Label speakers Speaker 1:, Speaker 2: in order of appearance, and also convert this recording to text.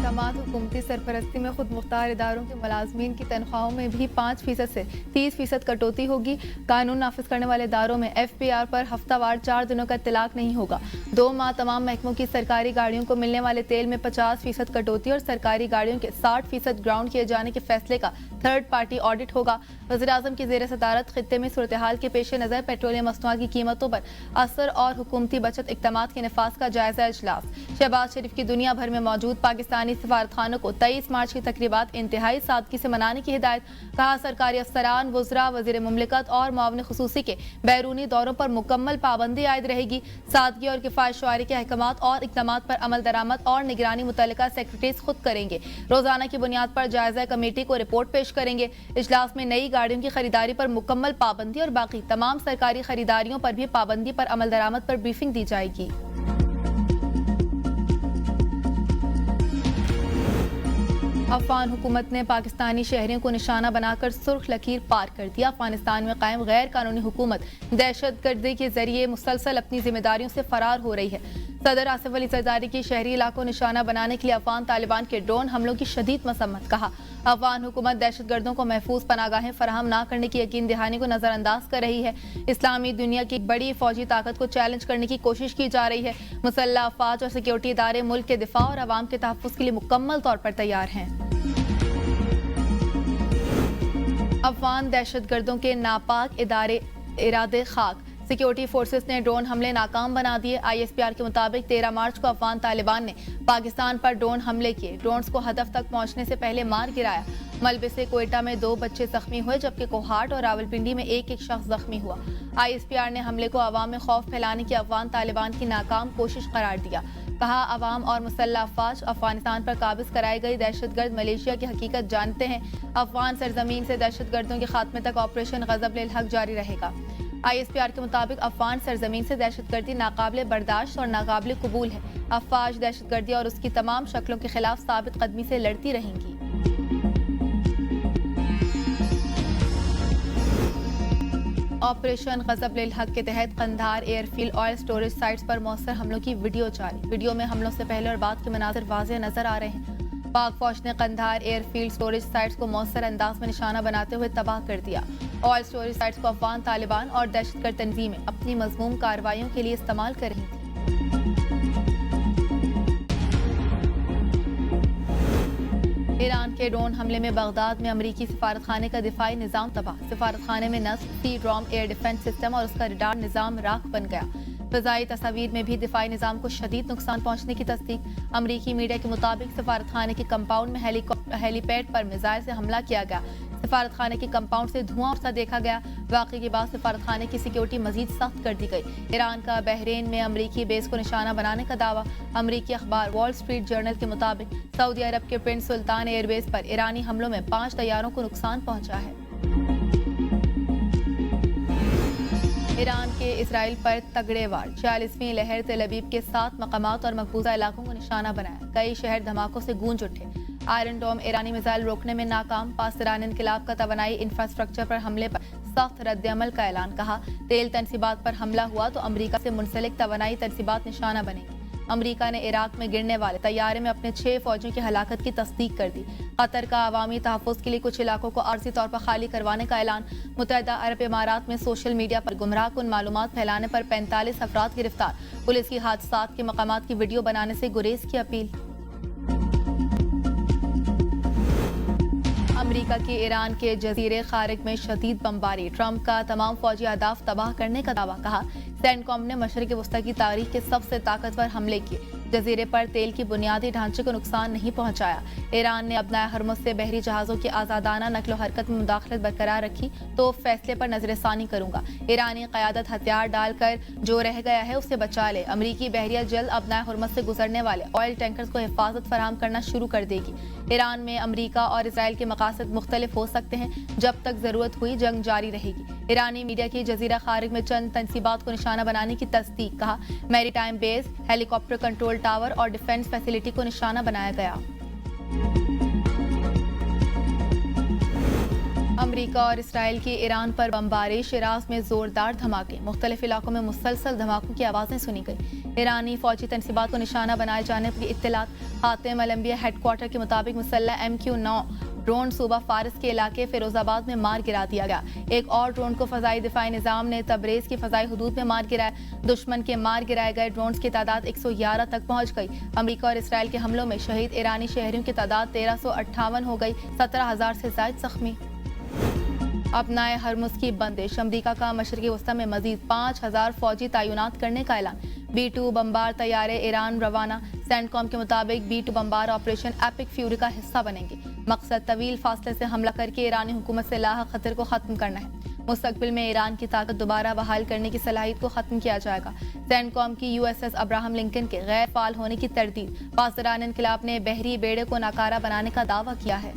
Speaker 1: जमात हुकूमती सरपरस्ती में खुद मुख्तार इदारों के मुलाजमीन की तनख्वाहों में भी 5% से 30% कटौती होगी। कानून नाफिज करने वाले इदारों में FPR पर हफ्तावार 4 दिनों का इत्तलाक नहीं होगा। 2 माह तमाम महकमों की सरकारी गाड़ियों को मिलने वाले तेल में 50% कटौती और सरकारी गाड़ियों के 60% ग्राउंड किए जाने के फैसले का थर्ड पार्टी ऑडिट होगा। वज़ीर-ए-आज़म की ज़ेर सदारत खित्ते में सूरत हाल के पेश नज़र पेट्रोलियम मसनूआत की कीमतों पर असर और हुकूमती बचत इक़दामात के नफाज का जायजा इजलास। शहबाज शरीफ की दुनिया भर में मौजूद पाकिस्तानी सफारतखानों को 23 मार्च की तकरीबात इंतहाई सादगी से मनाने की हिदायत। कहा सरकारी अफसरान, वज़रा, वज़ीर मुमलिकत और मुआविन खुसूसी के बैरूनी दौरों पर मुकम्मल पाबंदी आयद रहेगी। सादगी और किफ़ायत शुआरी के अहकामात और इक़दामात पर अमल दरामद और निगरानी मुतल्लिका सेक्रेटरीज खुद करेंगे। रोजाना की बुनियाद पर जायजा कमेटी को रिपोर्ट पेश करेंगे। इजलास में नई गाड़ियों की खरीदारी पर मुकम्मल पाबंदी और बाकी तमाम सरकारी खरीदारियों पर भी पाबंदी पर अमल दरामद पर ब्रीफिंग दी जाएगी। अफगान हुकूमत ने पाकिस्तानी शहरियों को निशाना बनाकर सुर्ख लकीर पार कर दिया। अफगानिस्तान में कायम गैर कानूनी हुकूमत दहशतगर्दी के जरिए मुसलसल अपनी जिम्मेदारियों से फरार हो रही है। सदर आसिफ अली जरदारी की शहरी इलाकों निशाना बनाने के लिए अफगान तालिबान के ड्रोन हमलों की शदीद मसम्मत। कहा अफगान हुकूमत दहशतगर्दों को महफूज पनागाहें फराहम न करने की यकीन दहानी को नजरअंदाज कर रही है। इस्लामी दुनिया की बड़ी फौजी ताकत को चैलेंज करने की कोशिश की जा रही है। मुसल्लह अफवाज और सिक्योरिटी इदारे मुल्क के दिफा और अवाम के तहफ़्फ़ुज़ के लिए मुकम्मल तौर पर तैयार हैं। अफगान दहशतगर्दों के नापाक इरादे खाक। सिक्योरिटी फोर्सेस ने ड्रोन हमले नाकाम बना दिए। ISPR के मुताबिक 13 मार्च को अफगान तालिबान ने पाकिस्तान पर ड्रोन हमले किए। ड्रोन्स को हदफ तक पहुंचने से पहले मार गिराया। मलबे से कोयटा में 2 बच्चे जख्मी हुए जबकि कोहाट और रावलपिंडी में एक शख्स जख्मी हुआ। ISPR ने हमले को अवाम में खौफ फैलाने की अफगान तालिबान की नाकाम कोशिश करार दिया। कहा अवाम और मुसल्लह अफवाज अफगानिस्तान पर काबिज कराई गई दहशतगर्द मलेशिया की हकीकत जानते हैं। अफगान सरजमीन से दहशतगर्दों के खात्मे तक ऑपरेशन गजब लिल हक जारी रहेगा। ISPR के मुताबिक अफगान सरजमीन से दहशतगर्दी नाकाबिले बर्दाश्त और नाकाबिले कबूल है। अफवाज दहशतगर्दी और उसकी तमाम शक्लों के खिलाफ साबित कदमी से लड़ती रहेंगी। ऑपरेशन गजब लिल हक के तहत Kandahar airfield oil storage sites पर मौसर हमलों की वीडियो जारी। वीडियो में हमलों से पहले और बाद के मनाजिर वाज़ेह नजर आ रहे हैं। पाक फौज ने कंधार एयरफील्ड स्टोरेज साइट्स को मौसर अंदाज में निशाना बनाते हुए तबाह कर दिया। ऑयल स्टोरेज साइट्स को अफगान तालिबान और दहशतगर्द तंजीमें अपनी मज़मूम कार्रवाइयों के लिए इस्तेमाल कर रही थी। ईरान के ड्रोन हमले में बगदाद में अमरीकी सिफारतखाने का दिफाई निज़ाम तबाह। सिफारतखाने में नस्ब सी-ड्रॉम एयर डिफेंस सिस्टम और उसका रडार निज़ाम राख बन गया। फ़ज़ाई तस्वीर में भी दिफाई निज़ाम को शदीद नुकसान पहुंचने की तस्दीक। अमरीकी मीडिया के मुताबिक सिफारतखाने के कंपाउंड में हेलीपैड पर मिसाइल से हमला किया गया। सिफारतखाने के कंपाउंड से धुआं उठता देखा गया। वाक़े के बाद सिफारतखाने की सिक्योरिटी मजीद सख्त कर दी गई। ईरान का बहरीन में अमरीकी बेस को निशाना बनाने का दावा। अमरीकी अखबार वॉल स्ट्रीट जर्नल के मुताबिक सऊदी अरब के प्रिंस सुल्तान एयरबेस पर ईरानी हमलों में 5 तैयारों को नुकसान पहुंचा है। ईरान के इसराइल पर तगड़े वार। 46वीं लहर तेल अवीव के 7 मकामात और मकबूजा इलाकों को निशाना बनाया। कई शहर धमाकों से गूंज उठे। आयरन डोम ईरानी मिसाइल रोकने में नाकाम। पासदारान इनकलाब का तवानाई इंफ्रास्ट्रक्चर पर हमले पर सख्त रद्द-ए-अमल का ऐलान। कहा तेल तनसीबात पर हमला हुआ तो अमरीका से मुंसलिक तवानाई तनसीबात निशाना बनेगी। अमरीका ने इराक में गिरने वाले तैयारे में अपने 6 फौजियों की हलाकत की तस्दीक कर दी। कतर का अवामी तहफ़्फ़ुज़ के लिए कुछ इलाकों को आर्जी तौर पर खाली करवाने का ऐलान। मुत्तहिदा अरब इमारात में सोशल मीडिया पर गुमराह कुन मालूमात फैलाने पर 45 अफराद गिरफ्तार। पुलिस की हादसात के मकामात की वीडियो बनाने से गुरेज की अपील। अमरीका की ईरान के जजीरे खारिज में शदीद बमबारी। ट्रंप का तमाम फौजी अहदाफ तबाह करने का दावा। कहा सेंटकॉम ने मशरिक़ वस्ती की तारीख के सबसे ताकतवर हमले किए। जजीरे पर तेल की बुनियादी ढांचे को नुकसान नहीं पहुंचाया। ईरान ने अपना हरमुज़ से बहरी जहाज़ों की आज़ादाना नकलो हरकत में मुदाखलत बरकरार रखी तो फैसले पर नजरसानी करूंगा। ईरानी क़यादत हथियार डालकर जो रह गया है उसे बचा ले। अमरीकी बहरिया जल्द अपना हरमुज़ से गुजरने वाले ऑयल टैंकर्स को हिफाजत फराहम करना शुरू कर देगी। ईरान में अमरीका और इसराइल के मकासद मुख्तलिफ हो सकते हैं। जब तक ज़रूरत हुई जंग जारी रहेगी। ईरानी मीडिया की जजीरा खारिज में चंद तनसीबात को निशाना बनाने की तस्दीक। कहा maritime base, helicopter control tower और डिफेंस फैसिलिटी को निशाना बनाया गया। امریکہ اور اسرائیل کی ایران پر بمباری، شراز میں زوردار دھماکے، مختلف علاقوں میں مسلسل دھماکوں کی آوازیں سنی گئی۔ ایرانی فوجی تنصیبات کو نشانہ بنائے جانے کی اطلاعات۔ خاتم الانبیاء ہیڈ کوارٹر کے مطابق مسلح MQ-9 ڈرون صوبہ فارس کے علاقے فیروز آباد میں مار گرا دیا گیا۔ ایک اور ڈرون کو فضائی دفاعی نظام نے تبریز کی فضائی حدود میں مار گرایا۔ دشمن کے مار گرائے گئے ڈرونز کی تعداد 111 تک پہنچ گئی۔ امریکہ اور اسرائیل کے حملوں میں شہید ایرانی شہریوں کی تعداد 1358 ہو گئی، 17,000 سے زائد زخمی۔ اپنائے ہرمز کی بندش، امریکہ کا مشرقی وسطی میں مزید 5,000 فوجی تعینات کرنے کا اعلان۔ B-2 بمبار طیارے ایران روانہ، سینٹ کام کے مطابق B-2 بمبار آپریشن ایپک فیوری کا حصہ بنیں گے۔ مقصد طویل فاصلے سے حملہ کر کے ایرانی حکومت سے لاحق خطر کو ختم کرنا ہے۔ مستقبل میں ایران کی طاقت دوبارہ بحال کرنے کی صلاحیت کو ختم کیا جائے گا۔ سینٹ کام کی USS ابراہم لنکن کے غیر فعال ہونے کی تردید، پاسداران انقلاب نے بحری بیڑے کو ناکارہ بنانے کا دعویٰ کیا ہے۔